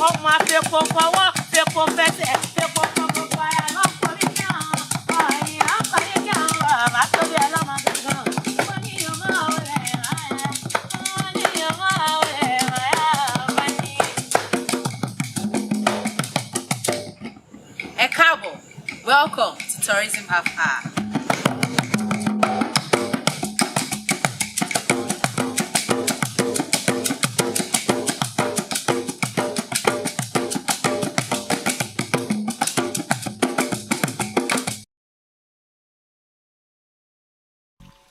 ọmọ afẹ́kọ̀ọ́ fọwọ́ fẹ́kọ̀ọ́ fẹsẹ̀ fẹ́kọ̀ọ́ fọwọ́ fàyà lọ́kọ̀ọ́ mi kí àwọn ọ̀yìn ọkọ̀ mi kí àwọn bàbá tó bí ẹlọ́mọ gángan. Wọ́n ní ọmọ ọ̀rẹ́ rẹ̀ wọ́n ní ọmọ ọ̀rẹ́ rẹ̀ wọ́n ní. Ẹ káàbọ̀, welcome to Tourism Half Hour.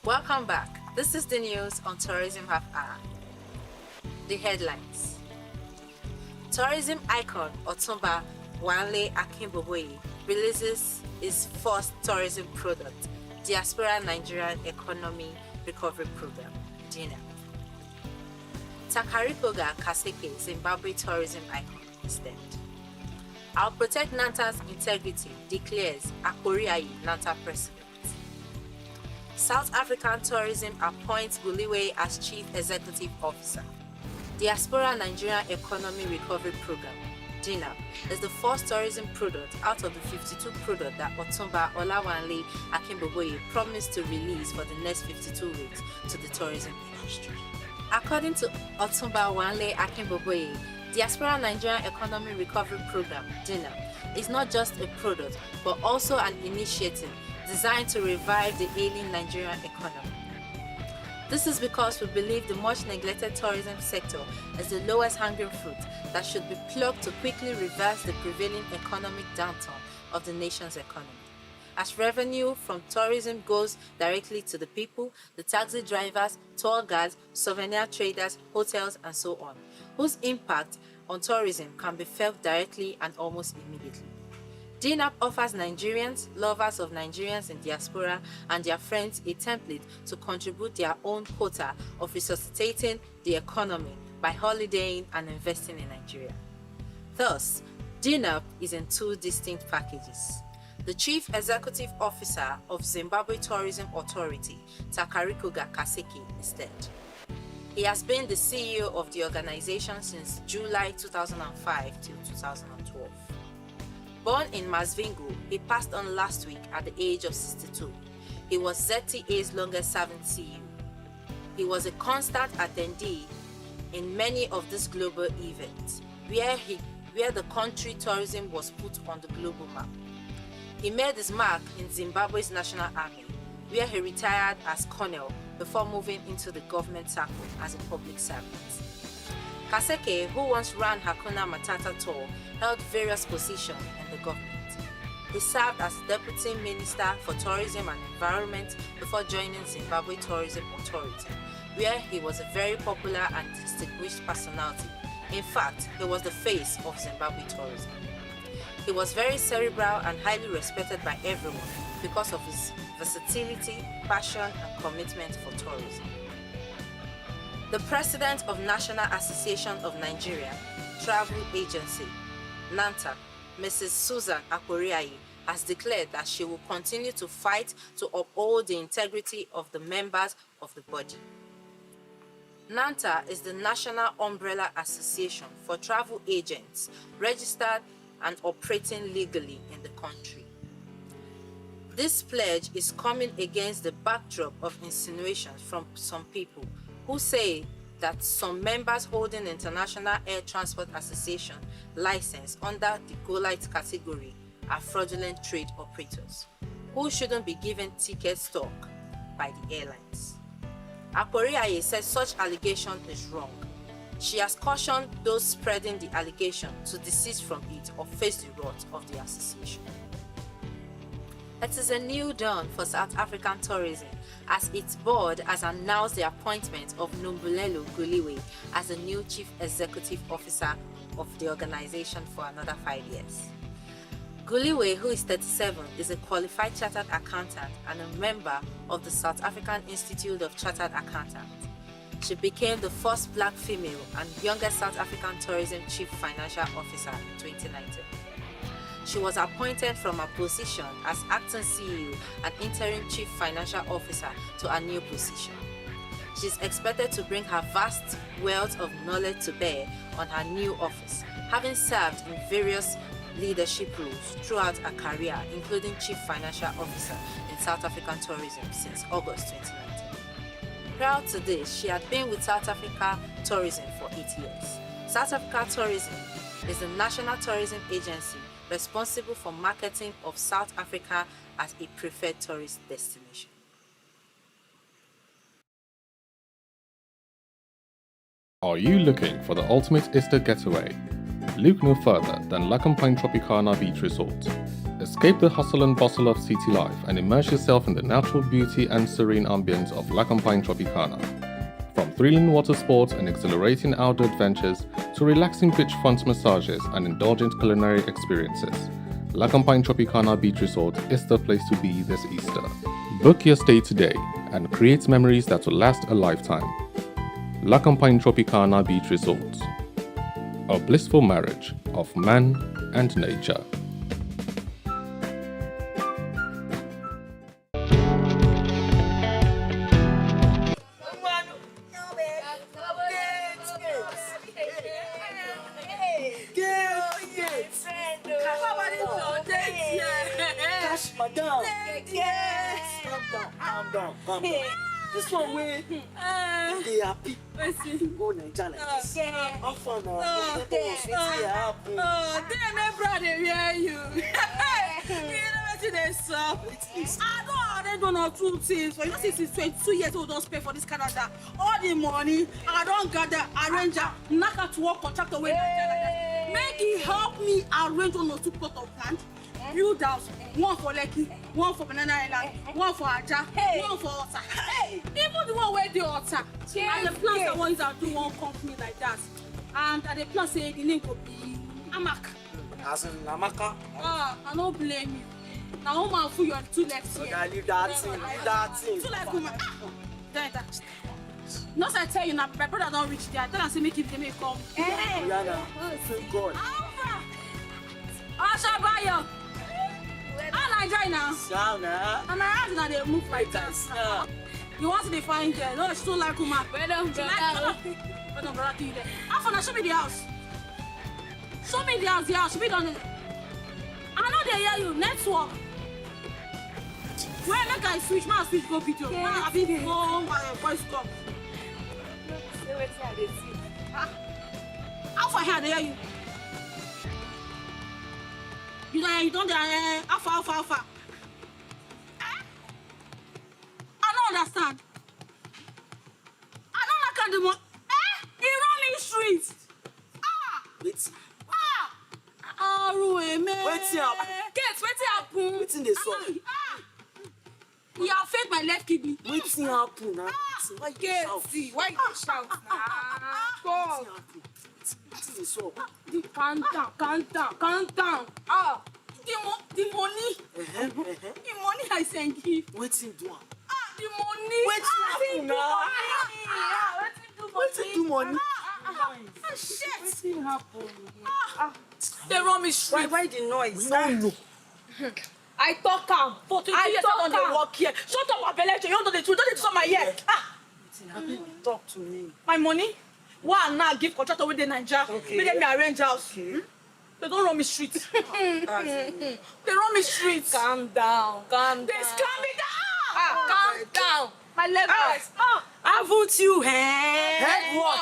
Welcome back. This is the news on Tourism Half Hour. The headlines. Tourism icon Otumba Wanle Akinboboye releases his first tourism product, Diaspora Nigerian Economy Recovery Program, DINA. Takara Kasiki, Zimbabwe tourism icon, is dead. I'll protect Nanta's integrity, declares Akoriayi, Nanta president. South African Tourism appoints Guliwe as Chief Executive Officer. Diaspora Nigerian Economy Recovery Program, DINA, is the first tourism product out of the 52 products that Otumba Olawanle Akinboboye promised to release for the next 52 weeks to the tourism industry. According to Otumba Wanle Akinboboye, Diaspora Nigerian Economy Recovery Program, DINA, is not just a product but also an initiative designed to revive the ailing Nigerian economy. This is because we believe the much neglected tourism sector is the lowest hanging fruit that should be plucked to quickly reverse the prevailing economic downturn of the nation's economy. As revenue from tourism goes directly to the people, the taxi drivers, tour guides, souvenir traders, hotels, and so on, whose impact on tourism can be felt directly and almost immediately. DINAP offers Nigerians, lovers of Nigerians in diaspora, and their friends a template to contribute their own quota of resuscitating the economy by holidaying and investing in Nigeria. Thus, DINAP is in two distinct packages. The Chief Executive Officer of Zimbabwe Tourism Authority, Takara Kasiki, is dead. He has been the CEO of the organization since July 2005 till 2012. Born in Masvingo, he passed on last week at the age of 62. He was ZTA's longest-serving CEO. He was a constant attendee in many of these global events, where the country tourism was put on the global map. He made his mark in Zimbabwe's National Army, where he retired as colonel before moving into the government circle as a public servant. Kasiki, who once ran Hakuna Matata tour, held various positions in the government. He served as Deputy Minister for Tourism and Environment before joining Zimbabwe Tourism Authority, where he was a very popular and distinguished personality. In fact, he was the face of Zimbabwe tourism. He was very cerebral and highly respected by everyone because of his versatility, passion, and commitment for tourism. The President of National Association of Nigeria Travel Agency, Nanta, Mrs. Susan Akoriayi, has declared that she will continue to fight to uphold the integrity of the members of the body. Nanta is the National Umbrella Association for travel agents registered and operating legally in the country. This pledge is coming against the backdrop of insinuations from some people who say that some members holding International Air Transport Association license under the Golite category are fraudulent trade operators who shouldn't be given ticket stock by the airlines. Akoriayi says such allegation is wrong. She has cautioned those spreading the allegation to desist from it or face the wrath of the association. It is a new dawn for South African tourism as its board has announced the appointment of Numbulelo Guliwe as the new Chief Executive Officer of the organization for another 5 years. Guliwe, who is 37, is a qualified chartered accountant and a member of the South African Institute of Chartered Accountants. She became the first black female and youngest South African tourism chief financial officer in 2019. She was appointed from her position as acting CEO and interim chief financial officer to a new position. She is expected to bring her vast wealth of knowledge to bear on her new office, having served in various leadership roles throughout her career, including Chief Financial Officer in South African Tourism since August 2019. Prior to this, she had been with South Africa Tourism for 8 years. South Africa Tourism is the national tourism agency responsible for marketing of South Africa as a preferred tourist destination. Are you looking for the ultimate Easter getaway? Look no further than Campagne Tropicana Beach Resort. Escape the hustle and bustle of city life and immerse yourself in the natural beauty and serene ambience of Campagne Tropicana. From thrilling water sports and exhilarating outdoor adventures to relaxing beachfront massages and indulgent culinary experiences, Campagne Tropicana Beach Resort is the place to be this Easter. Book your stay today and create memories that will last a lifetime. Campagne Tropicana Beach Resort, a blissful marriage of man and nature. Madam, calm down. This one way, they happy. Go Nanta like this. How fun now? Damn, my brother, hear you. You know what they stop. I don't know 2 things. For you see, since 22 years old, don't pay for this Canada. All the money, I don't gather, arranger, knock out to work, contract away. Make it help me arrange on those 2 plots of land. Build house, one for Lekki, one for Banana Island, one for Aja, one for Otta. Even the one where they Otta. And the plans I want is to do one company like that. And the plan say the name could be Amak. As in Amaka. I don't blame you. Now, woman, for your 2 left here. Okay, leave that thing. 2 left, woman. That. No, I tell you now, my brother don't reach there. I tell him, say, make him come. Rihanna, thank God. Ashabayo. I Nigeria now. Sauna. And my hands now they move like that. You want to find girl? No, she don't like woman. Well, brother, to you there. After show me the house. Show me the house. The house should be done. I know they hear you. Network. Where make I switch? My switch go video. When I be home, my voice come. Say what you see. How far here they hear you? You don't alpha. I don't understand. I don't like the money. He run me street. Wait. Rueme. Wetin happen? Get, wetin happen? Wetin dey sup? He affect my left kidney. Wetin happen now? Why you dey shout? Why you dey shout now? God. Wetin dey sup? Calm down. The money. The money I send give. Wetin do am? The money. Wetin happen now? Wetin do money? Shit. Wetin happen? They run me straight. Why the noise? We no know. I talk am. For 22 years I don't work here. Shut up, Abelecho. You don't know the truth. Don't dey talk my ear. Wetin happen? Talk to me. My money. One now give contractor with the Naija. Okay. Make them arrange house. Okay. They don't run me street. They run me street. Calm down. They scam me down. Calm down. My leg eyes. Haven't you heard? Heard what?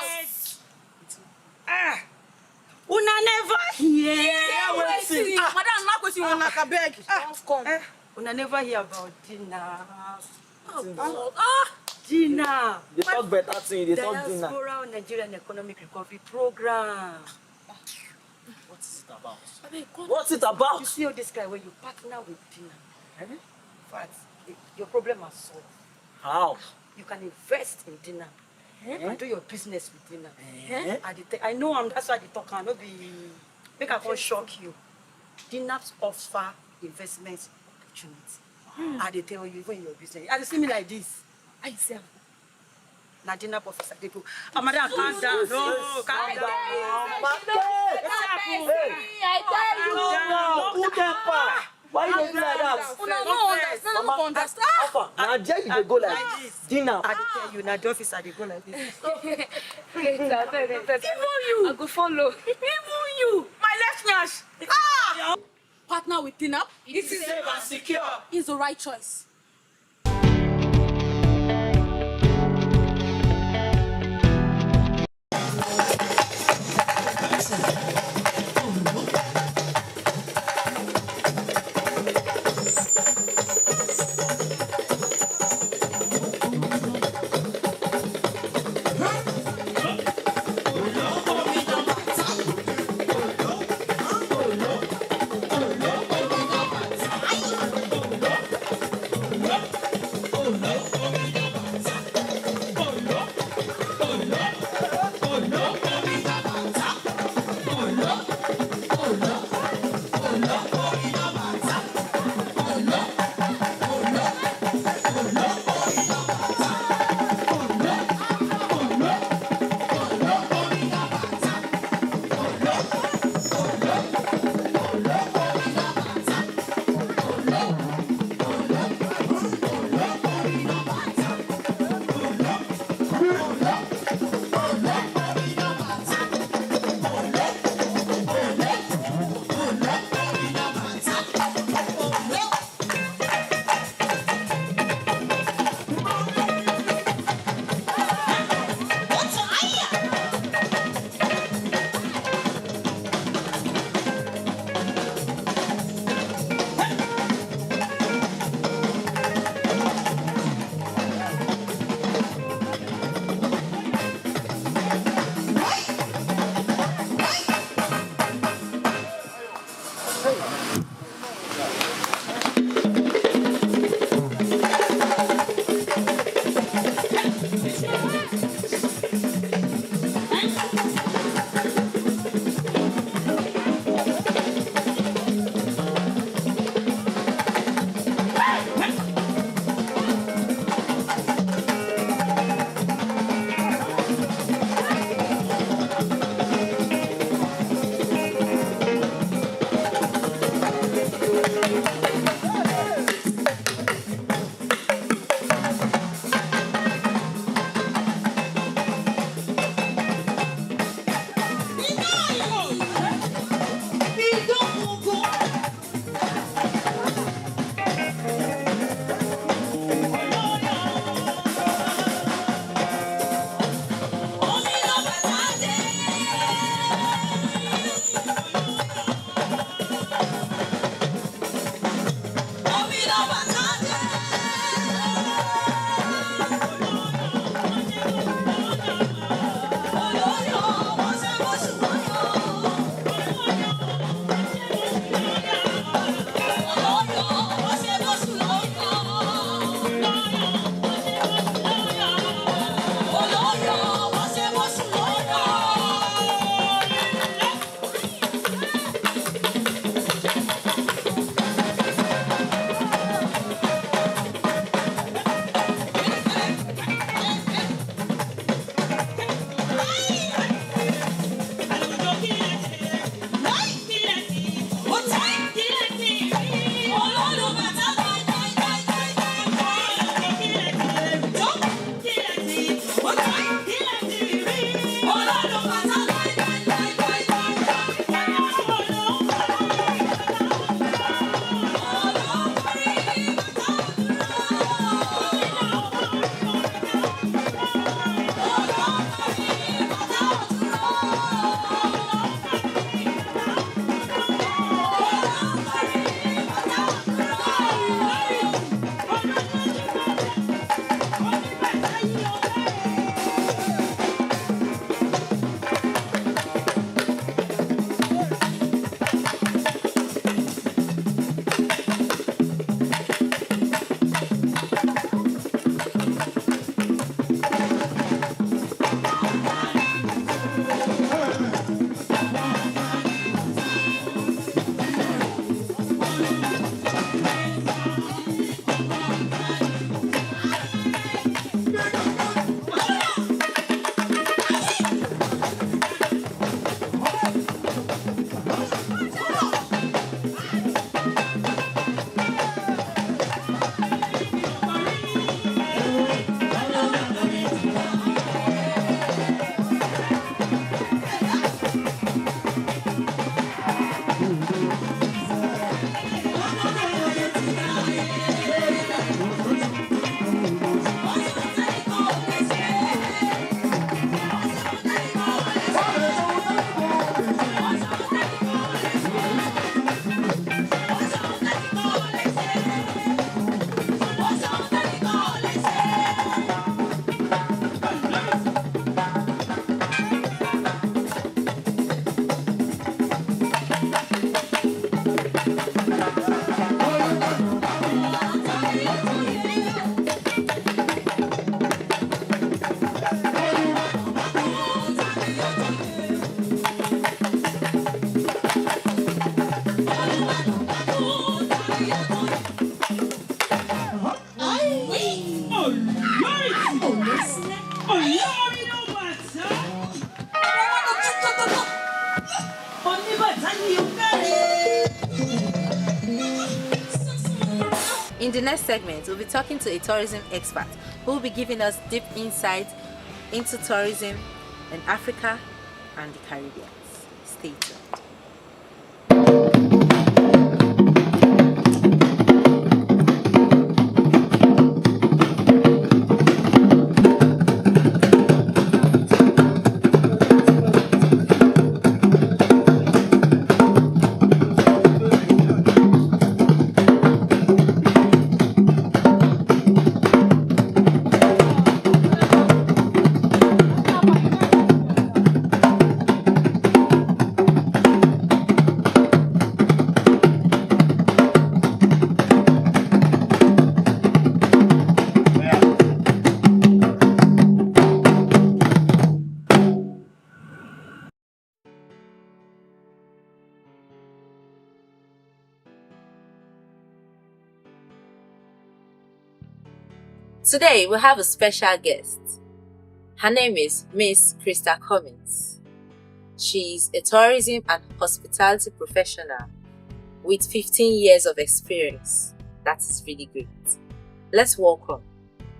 Una never hear. Wetin? Madam, not question one like a beg. Come. Una never hear about dinner. God. Dinner. They talk better thing, they talk dinner. Diaspora Nigerian Economic Recovery Program. What is it about? What's it about? You see all this guy when you partner with dinner. In fact, your problem is solved. How? You can invest in dinner. And do your business with dinner. I know that's why they talk. I know make I can't shock you. Dinner's offer investment opportunity. I they tell you when in your business. I see me like this. I say, now dinner professor they go. Madam, calm down. No, calm down. Who dem pa? Why you do like that? No understand. Alpha, now there you dey go like this. Dinner. I dey tell you, na the office I dey go like this. Even you. I go follow. Even you. My left nyash. Partner with dinner. It is safe and secure. Is the right choice. In the next segment, we'll be talking to a tourism expert who will be giving us deep insight into tourism in Africa and the Caribbean. Stay tuned. Today we have a special guest. Her name is Miss Krista Cummins. She's a tourism and hospitality professional with 15 years of experience. That is really great. Let's welcome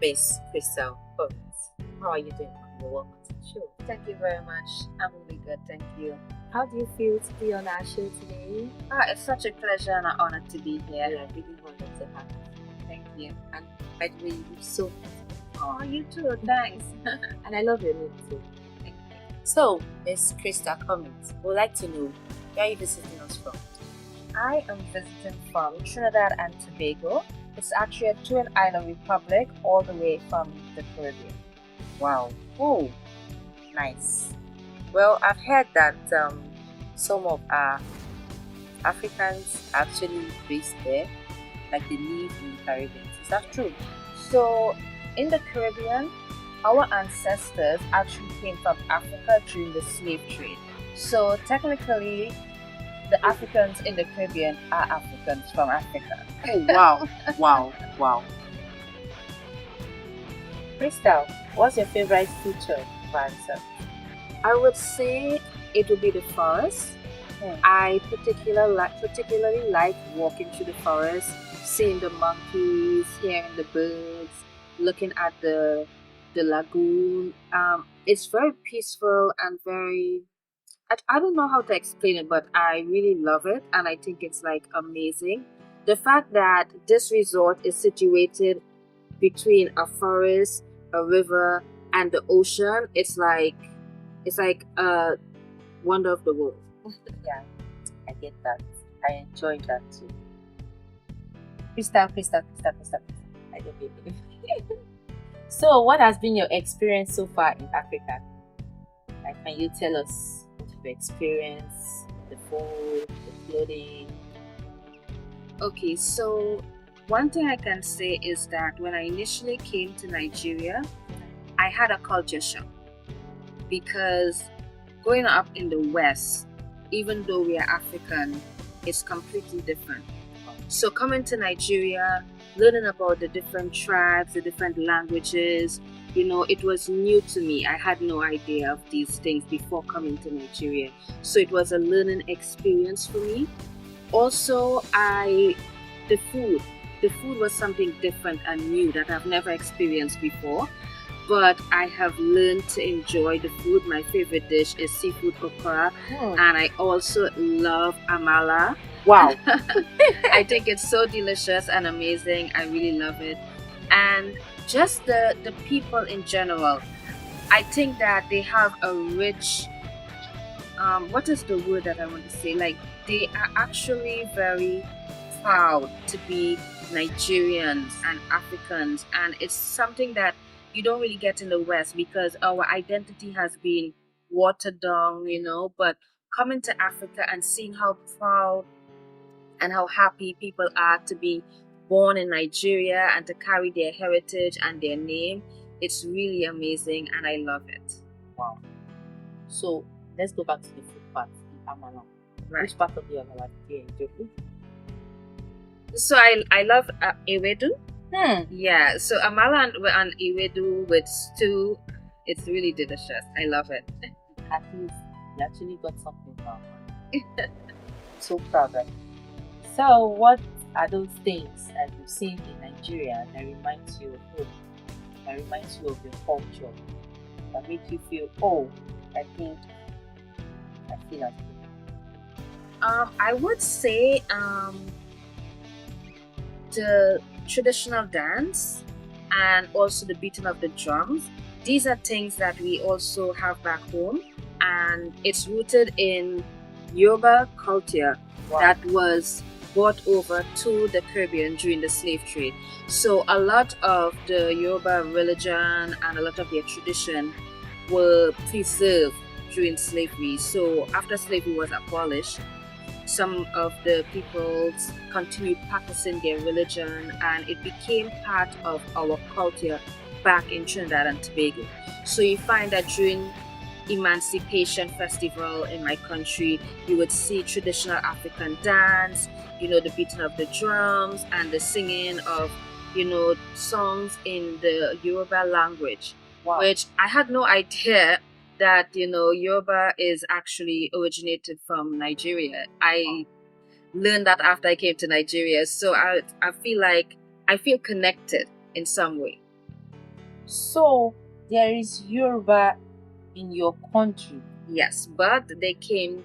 Miss Krista Cummins. How are you doing? You're welcome to the show. Thank you very much. I'm really good, thank you. How do you feel to be on our show today? It's such a pleasure and an honor to be here. Yeah, really honored to have you. Thank you. And by the way, you're so Oh, you too, thanks. and I love your name too. So, Miss Krista Cummins, we would like to know where are you visiting us from? I am visiting from Trinidad and Tobago. It's actually a twin island republic all the way from the Caribbean. Wow. Oh, nice. Well, I've heard that some of our Africans actually based there, like they live in the Caribbean. Is that true? So, in the Caribbean, our ancestors actually came from Africa during the slave trade. So, technically, the Africans in the Caribbean are Africans from Africa. Oh, wow. Wow. Wow. Crystal, what's your favorite feature of Ansa? I would say it would be the forest. I particularly like walking through the forest, seeing the monkeys, hearing the birds, looking at the lagoon. It's very peaceful and very. I don't know how to explain it, but I really love it, and I think it's like amazing. The fact that this resort is situated between a forest, a river, and the ocean, it's like a wonder of the world. Yeah, I get that. I enjoy that too. Crystal. I don't believe. So, what has been your experience so far in Africa? Like, can you tell us your experience, the food, the clothing? Okay, so one thing I can say is that when I initially came to Nigeria, I had a culture shock because growing up in the West, even though we are African, it's completely different. So coming to Nigeria, learning about the different tribes, the different languages, it was new to me. I had no idea of these things before coming to Nigeria. So it was a learning experience for me. Also, the food was something different and new that I've never experienced before. But I have learned to enjoy the food. My favorite dish is seafood okra, and I also love amala. Wow. I think it's so delicious and amazing. I really love it. And just the people in general, I think that they have a rich, what is the word that I want to say? Like, they are actually very proud to be Nigerians and Africans, and it's something that you don't really get in the West because our identity has been watered down, but coming to Africa and seeing how proud and how happy people are to be born in Nigeria and to carry their heritage and their name, it's really amazing and I love it. Wow. So let's go back to the food part, the amala. Right. Which part of the amala do you enjoy? So I love ewedu. Yeah, so amala and ewedu with stew, it's really delicious. I love it. At least you actually got something from So problem. So what are those things that you've seen in Nigeria that reminds you of home, that reminds you of your culture, that make you feel, oh, I think I feel at home? I would say the traditional dance and also the beating of the drums. These are things that we also have back home, and it's rooted in Yoruba culture that was brought over to the Caribbean during the slave trade. So a lot of the Yoruba religion and a lot of their tradition were preserved during slavery. So after slavery was abolished, some of the peoples continued practicing their religion, and it became part of our culture back in Trinidad and Tobago. So you find that during Emancipation Festival in my country, you would see traditional African dance, the beating of the drums and the singing of, songs in the Yoruba language, which I had no idea that, Yoruba is actually originated from Nigeria. I learned that after I came to Nigeria. So I feel connected in some way. So there is Yoruba in your country. Yes, but they came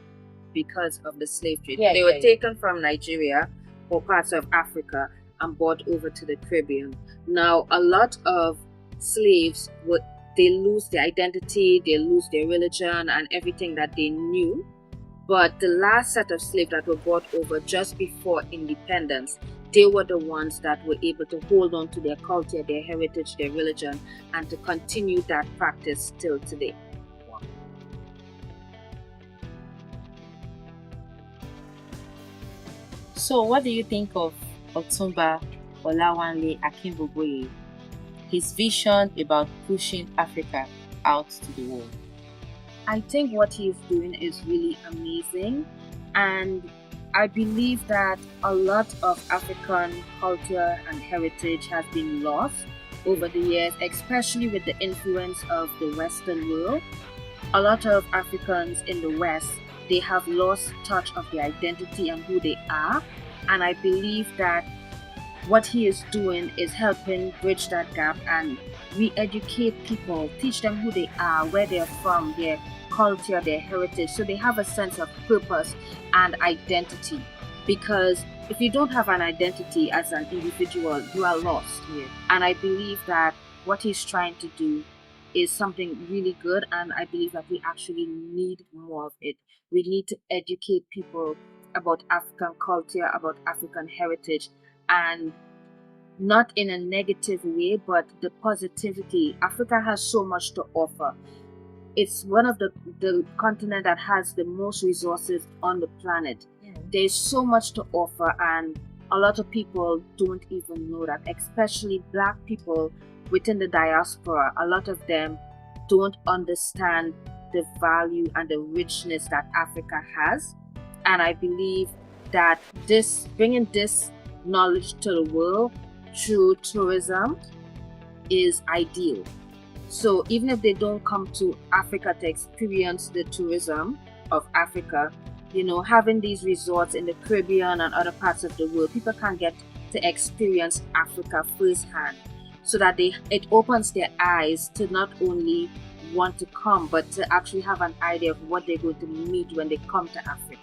because of the slave trade. Yeah, they were taken from Nigeria or parts of Africa and brought over to the Caribbean. Now, a lot of slaves they lose their identity, they lose their religion and everything that they knew. But the last set of slaves that were brought over just before independence, they were the ones that were able to hold on to their culture, their heritage, their religion, and to continue that practice till today. So what do you think of Otumba Olawanle Akinboboye? His vision about pushing Africa out to the world. I think what he's doing is really amazing, and I believe that a lot of African culture and heritage has been lost over the years, especially with the influence of the Western world. A lot of Africans in the West, they have lost touch of their identity and who they are, and I believe that what he is doing is helping bridge that gap and re-educate people, teach them who they are, where they're from, their culture, their heritage, so they have a sense of purpose and identity. Because if you don't have an identity as an individual, you are lost. And I believe that what he's trying to do is something really good, and I believe that we actually need more of it. We need to educate people about African culture, about African heritage, and not in a negative way, but the positivity. Africa has so much to offer. It's one of the continent that has the most resources on the planet. There's so much to offer, and a lot of people don't even know that, especially Black people within the diaspora. A lot of them don't understand the value and the richness that Africa has. And I believe that bringing this knowledge to the world through tourism is ideal. So even if they don't come to Africa to experience the tourism of Africa, having these resorts in the Caribbean and other parts of the world, people can get to experience Africa firsthand, so that it opens their eyes to not only want to come, but to actually have an idea of what they're going to meet when they come to Africa.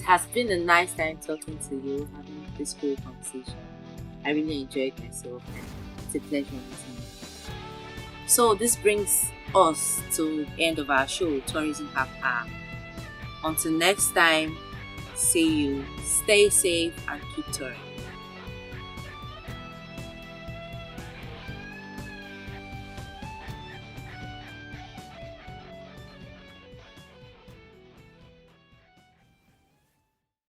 it has been a nice time talking to you, having this whole conversation. I really enjoyed myself, and it's a pleasure meeting you. So this brings us to the end of our show, Tourism Half Hour. Until next time, see you, stay safe and keep touring.